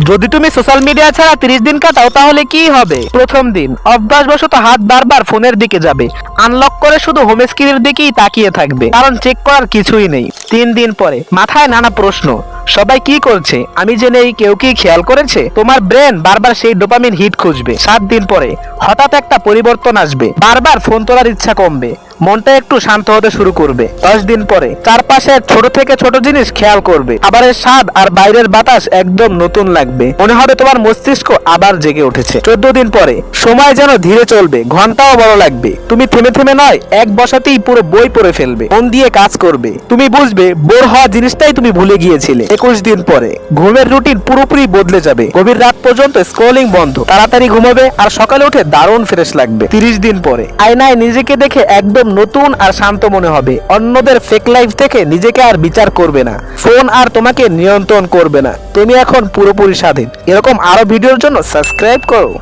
যদি তুমি social media ছাড়া 30 দিন কাটাও তাহলে কি হবে? প্রথম দিন অভ্যাসবশত হাত বারবার ফোনের দিকে যাবে, আনলক করে শুধু হোম স্ক্রিনের দিকেই তাকিয়ে থাকবে, কারণ চেক করার কিছুই নেই। 3 দিন পরে মাথায় নানা প্রশ্ন, সবাই কি করছে আমি যে নেই, কেউ কি খেয়াল করেছে? তোমার ব্রেন বারবার সেই ডোপামিন হিট খুঁজবে। 7 দিন পরে হঠাৎ একটা পরিবর্তন আসবে, বারবার ফোন তোলার ইচ্ছা কমবে, মনটা একটু শান্ত হতে শুরু করবে। 10 দিন পরে চারপাশের ছোট থেকে ছোট জিনিস খেয়াল করবে, খাবারের স্বাদ আর বাইরের বাতাস একদম নতুন লাগবে, মনে হবে তোমার মস্তিষ্ক আবার জেগে উঠেছে। 14 দিন পরে সময় যেন ধীরে চলবে, ঘন্টাও বড় লাগবে, তুমি থেমে থেমে নয় এক বসাতেই পুরো বই পড়ে ফেলবে, মন দিয়ে কাজ করবে, তুমি বুঝবে বোর হওয়া জিনিসটাই তুমি ভুলে গিয়েছিলে। 21 দিন পরে ঘুমের রুটিন পুরোপুরি বদলে যাবে, গভীর রাত পর্যন্ত স্ক্রলিং বন্ধ, তাড়াতাড়ি ঘুমাবে আর সকালে উঠে দারুণ ফ্রেশ লাগবে। 30 দিন পরে আয়নায় নিজেকে দেখে একদম নতুন আর শান্ত মনে হবে, অন্যদের ফেক লাইফ থেকে নিজেকে আর বিচার করবে না, ফোন আর তোমাকে নিয়ন্ত্রণ করবে না, তুমি এখন পুরোপুরি স্বাধীন। এরকম আরো ভিডিওর জন্য সাবস্ক্রাইব করো।